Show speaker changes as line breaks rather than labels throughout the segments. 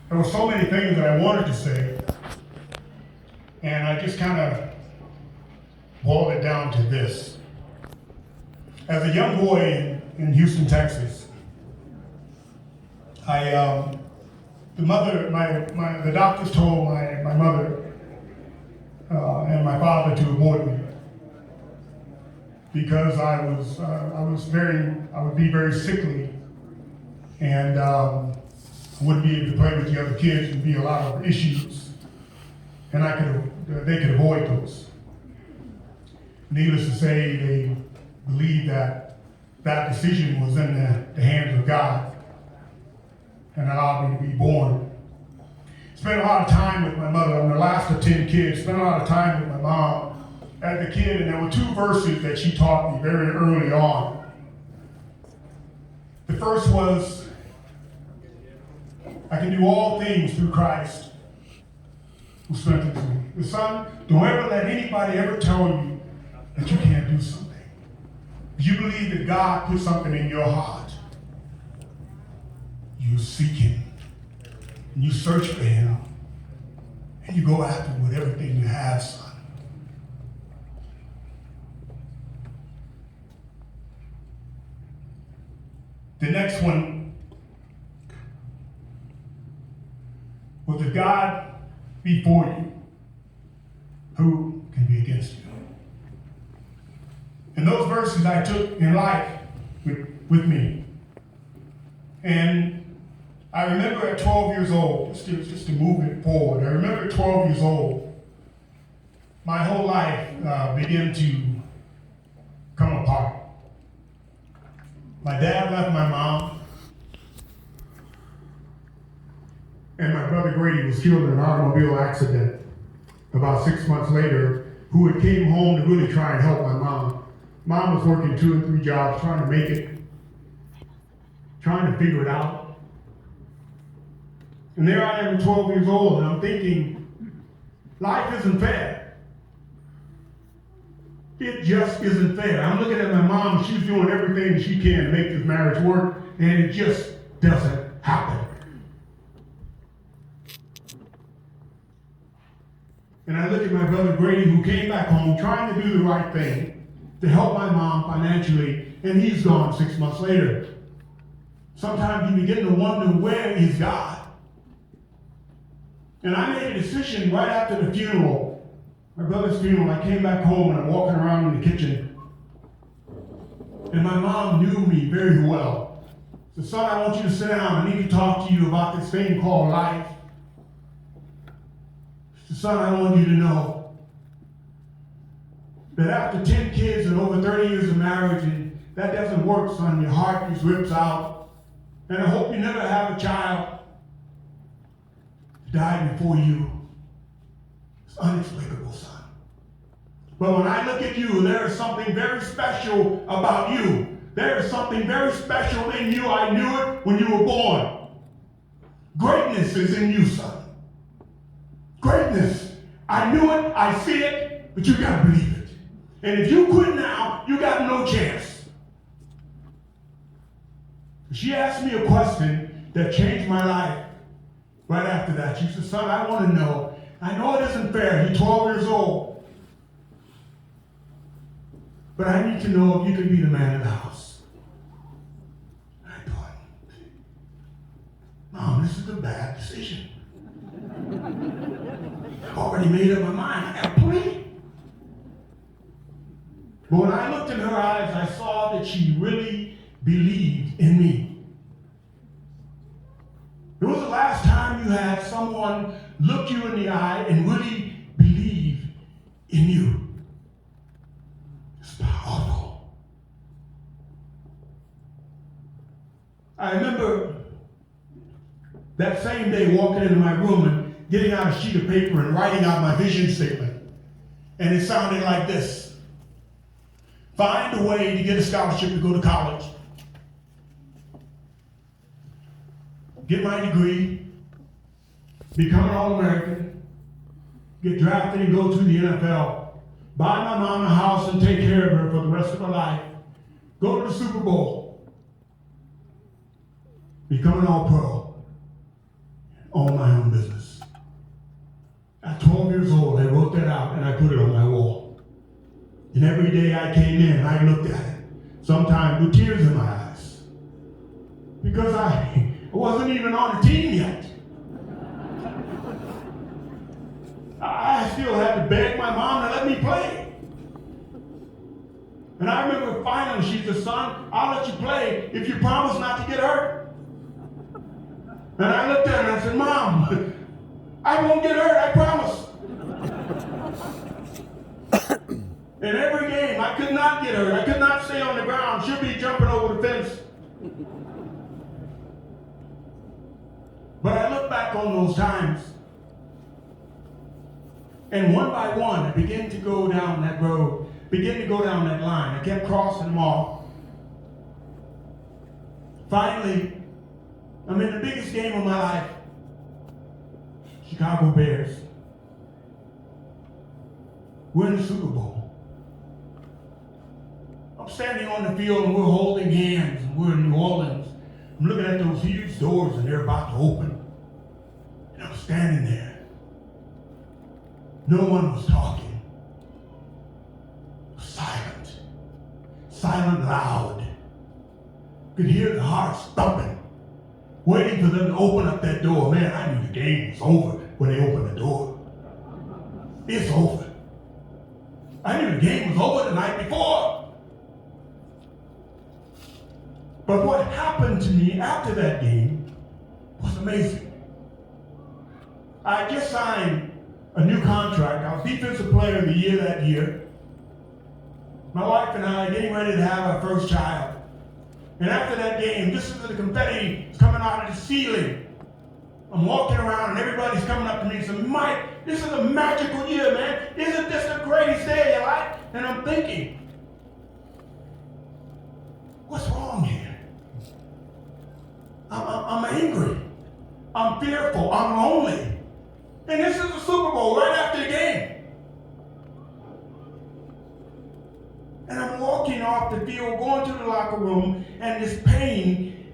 There were so many things that I wanted to say, and I just kind of boiled it down to this. As a young boy in Houston, Texas, the doctors told my mother and my father to abort me because I would be very sickly, and I wouldn't be able to play with the other kids. There'd be a lot of issues, and they could avoid those. Needless to say, they believed that decision was in the hands of God and allowed me to be born. Spent a lot of time with my mother. I'm the last of 10 kids. Spent a lot of time with my mom as a kid, and there were 2 verses that she taught me very early on. The first was, I can do all things through Christ who strengthens me. The son, don't ever let anybody ever tell you that you can't do something. If you believe that God put something in your heart, you seek him, and you search for him, and you go after with everything you have, son. The next one was, if God be for you, who can be against you? And those verses I took in life with me. And I remember at 12 years old, just to move it forward, I remember at 12 years old, my whole life began to come apart. My dad left my mom, and my brother Grady was killed in an automobile accident about 6 months later, who had came home to really try and help my mom. Mom was working 2 and 3 jobs, trying to make it, trying to figure it out. And there I am at 12 years old, and I'm thinking, life isn't fair. It just isn't fair. I'm looking at my mom, she's doing everything she can to make this marriage work, and it just doesn't happen. And I look at my brother Grady, who came back home trying to do the right thing to help my mom financially, and he's gone 6 months later. Sometimes you begin to wonder, where is God? And I made a decision right after the funeral, my brother's funeral. I came back home and I'm walking around in the kitchen. And my mom knew me very well. She said, son, I want you to sit down. I need to talk to you about this thing called life. She said, son, I want you to know that after 10 kids and over 30 years of marriage, and that doesn't work, son, your heart just rips out. And I hope you never have a child die before you. It's unexplicable, son. But when I look at you, there is something very special about you. There is something very special in you. I knew it when you were born. Greatness is in you, son. Greatness. I knew it, I see it, but you gotta believe it. And if you quit now, you got no chance. She asked me a question that changed my life right after that. She said, son, I want to know. I know it isn't fair. You're 12 years old. But I need to know if you can be the man of the house. I thought, Mom, this is a bad decision. I've already made up my mind. I got a plan. But when I looked in her eyes, I saw that she really believed in me. When was the last time you had someone look you in the eye and really believe in you? It's powerful. I remember that same day walking into my room and getting out a sheet of paper and writing out my vision statement. And it sounded like this. Find a way to get a scholarship to go to college. Get my degree. Become an All-American. Get drafted and go to the NFL. Buy my mom a house and take care of her for the rest of her life. Go to the Super Bowl. Become an All-Pro. Own my day I came in and I looked at it, sometimes with tears in my eyes, because I wasn't even on the team yet. I still had to beg my mom to let me play. And I remember finally she said, son, I'll let you play if you promise not to get hurt. And I looked at her and I said, Mom, I won't get hurt, I promise. In every game, I could not get hurt. I could not stay on the ground. She'll be jumping over the fence. But I look back on those times, and one by one, I began to go down that road, began to go down that line. I kept crossing them all. Finally, I'm in the biggest game of my life. Chicago Bears. We're in the Super Bowl. I'm standing on the field and we're holding hands and we're in New Orleans. I'm looking at those huge doors and they're about to open. And I'm standing there. No one was talking. Silent. Silent loud. Could hear the hearts thumping. Waiting for them to open up that door. Man, I knew the game was over when they opened the door. It's over. I knew the game was over the night before. But what happened to me after that game was amazing. I just signed a new contract. I was Defensive Player of the Year that year. My wife and I are getting ready to have our first child. And after that game, just as the confetti is coming out of the ceiling, I'm walking around and everybody's coming up to me and saying, Mike, this is a magical year, man. Isn't this the greatest day of your life? And I'm thinking, what's wrong here? I'm angry. I'm fearful. I'm lonely. And this is the Super Bowl right after the game. And I'm walking off the field, going to the locker room, and this pain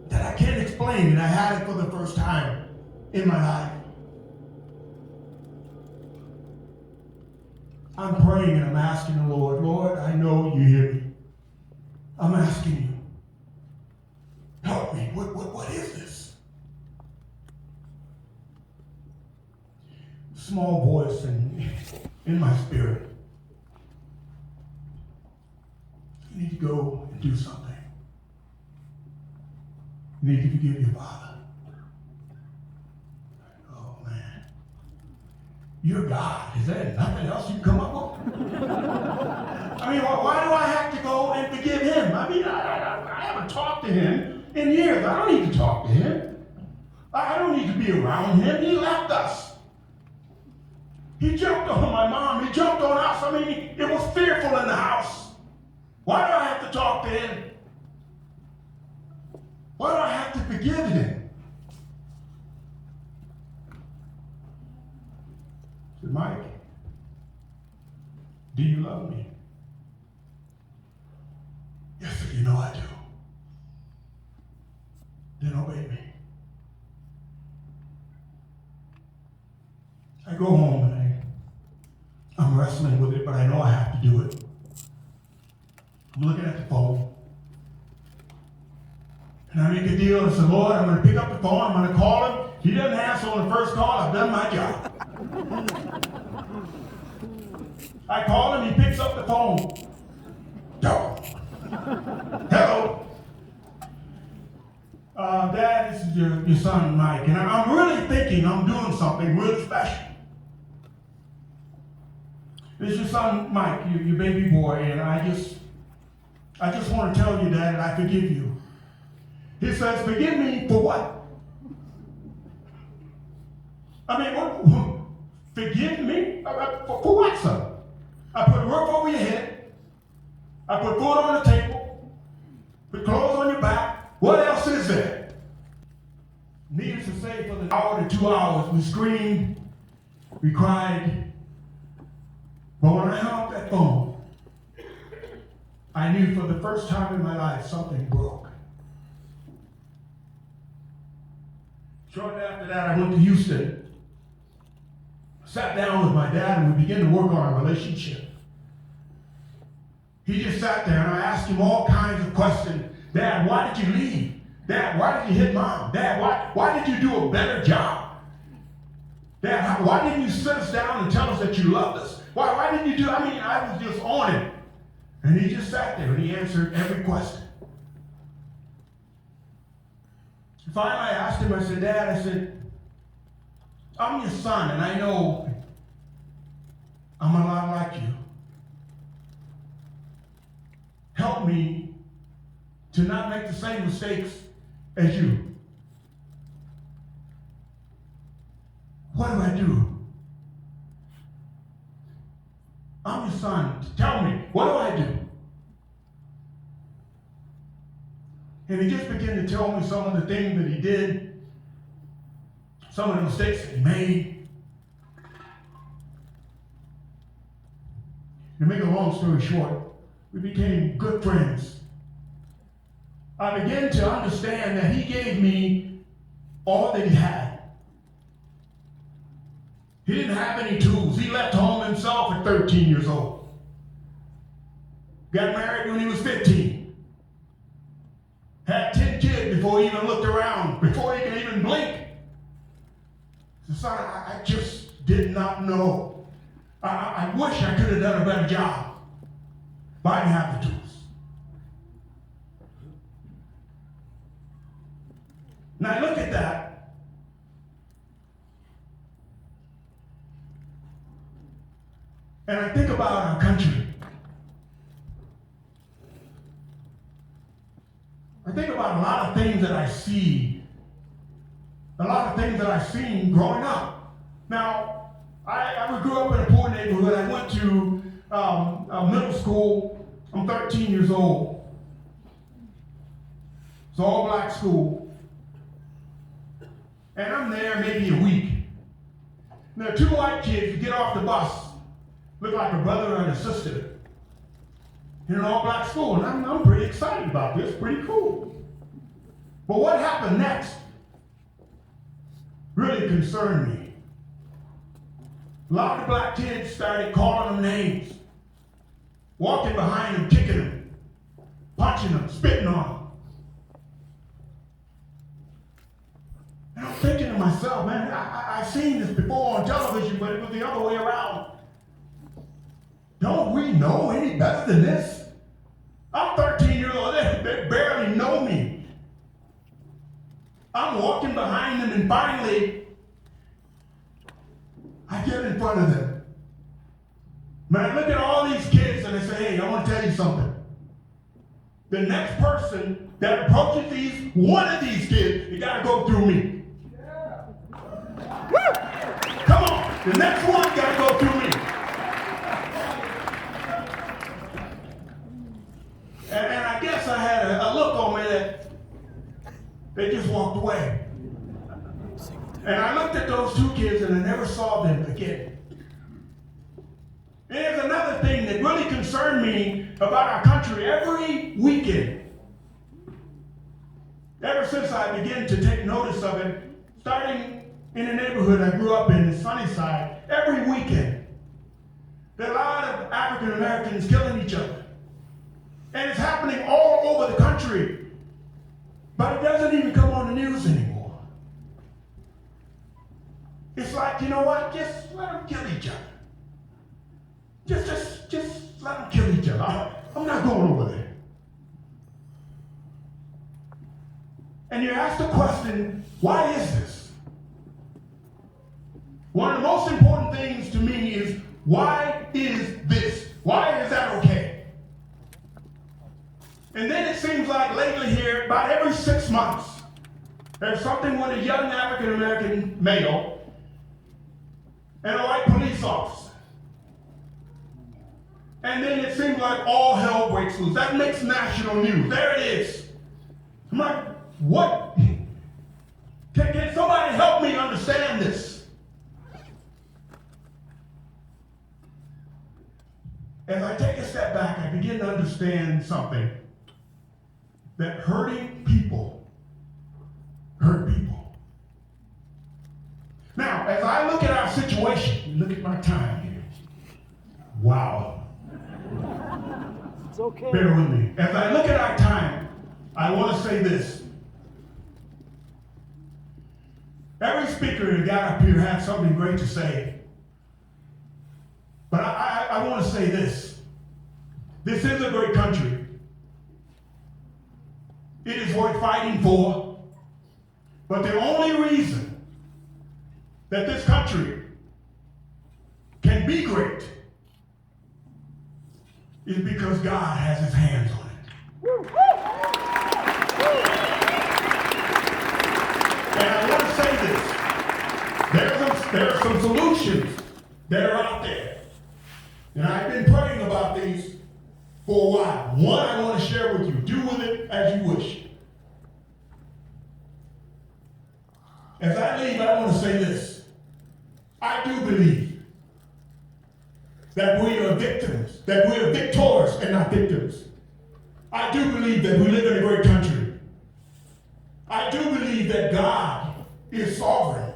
that I can't explain, and I had it for the first time in my life. I'm praying and I'm asking the Lord, Lord, I know you hear me. I'm asking you, help me. What is this? Small voice in my spirit. You need to go and do something. You need to forgive your father. Oh, man. You're God. Is there nothing else you can come up with? I mean, why do I have to go and forgive him? I mean, I haven't talked to him in years. I don't need to talk to him. I don't need to be around him. He left us. He jumped on my mom. He jumped on us. I mean, it was fearful in the house. Why do I have to talk to him? Why do I have to forgive him? I said, Mike, do you love me? Yes, sir, you know I do. Then obey me. I go home and I'm wrestling with it, but I know I have to do it. I'm looking at the phone. And I make a deal and say, Lord, I'm going to pick up the phone, I'm going to call him. If he doesn't answer on the first call, I've done my job. I call him, he picks up the phone. Hello. Dad, this is your son, Mike. And I'm really thinking I'm doing something really special. This is your son, Mike, your baby boy, and I just want to tell you, Dad, that I forgive you. He says, forgive me for what? I mean, what? Forgive me? For what, son? I put a roof over your head. I put food on the table. Put clothes on your back. What else is there? Needless to say, for the hour to 2 hours, we screamed, we cried. But when I hung up that phone, I knew for the first time in my life something broke. Shortly after that, I went to Houston. I sat down with my dad and we began to work on our relationship. He just sat there and I asked him all kinds of questions. Dad, why did you leave? Dad, why did you hit Mom? Dad, why did you do a better job? Dad, why didn't you sit us down and tell us that you loved us? Why didn't you do, I was just on it. And he just sat there and he answered every question. Finally, I asked him, I said, Dad, I'm your son, and I know I'm a lot like you. Help me to not make the same mistakes as you. What do I do? I'm your son. Tell me, what do I do? And he just began to tell me some of the things that he did, some of the mistakes that he made. To make a long story short, we became good friends. I began to understand that he gave me all that he had. He didn't have any tools. He left home himself at 13 years old. Got married when he was 15. Had 10 kids before he even looked around, before he could even blink. So, son, I just did not know. I wish I could have done a better job, but I didn't have the tools. Now I look at that, and I think about our country. I think about a lot of things that I see, a lot of things that I've seen growing up. Now, I grew up in a poor neighborhood. I went to a middle school. I'm 13 years old. It's an all-black school. And I'm there maybe a week. There are two white kids who get off the bus, look like a brother and a sister, in an all-black school. And I'm pretty excited about this, pretty cool. But what happened next really concerned me. A lot of black kids started calling them names, walking behind them, kicking them, punching them, spitting on them. And I'm thinking to myself, man, I've seen this before on television, but it was the other way around. Don't we know any better than this? I'm 13 years old. They barely know me. I'm walking behind them, and finally, I get in front of them. Man, I look at all these kids, and I say, hey, I want to tell you something. The next person that approaches one of these kids, you got to go through me. Yeah. Woo! Come on. The next one got to go through me. And I guess I had a look on me that they just walked away. And I looked at those two kids and I never saw them again. And there's another thing that really concerned me about our country. Every weekend, ever since I began to take notice of it, starting in the neighborhood I grew up in Sunnyside, every weekend, there are a lot of African Americans killing each other. And it's happening all over the country. But it doesn't even come on the news anymore. It's like, you know what? Just let them kill each other. Just let them kill each other. I'm not going over there. And you ask the question, why is this? One of the most important things to me is, why is this? Why is that okay? And then it seems like lately here, about every 6 months, there's something with a young African-American male and a white police officer. And then it seems like all hell breaks loose. That makes national news. There it is. I'm like, what? Can somebody help me understand this? As I take a step back, I begin to understand something. That hurting people hurt people. Now, as I look at our situation, look at my time here. Wow.
It's okay.
Bear with me. As I look at our time, I want to say this. Every speaker that got up here had something great to say. But I want to say this. This is a great country. It is worth fighting for. But the only reason that this country can be great is because God has his hands on it. And I want to say this. There are some solutions that are out there. And I've been praying about these for a while. One I want to share with you. Do with it as you wish. As I leave, I want to say this. I do believe that we are victims, that we are victors and not victims. I do believe that we live in a great country. I do believe that God is sovereign.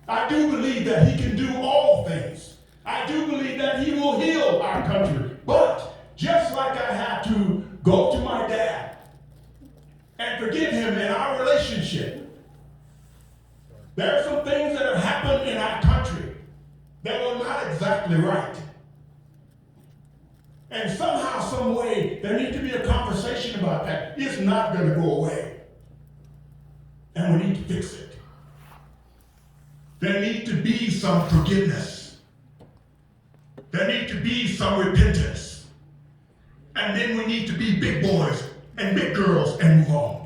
I do believe that he can do all things. I do believe that he will heal our country. But just like I had to go to my dad and forgive him in our relationship, there are some things that have happened in our country that were not exactly right. And somehow, some way, there needs to be a conversation about that. It's not going to go away. And we need to fix it. There needs to be some forgiveness. There needs to be some repentance. And then we need to be big boys and big girls and move on.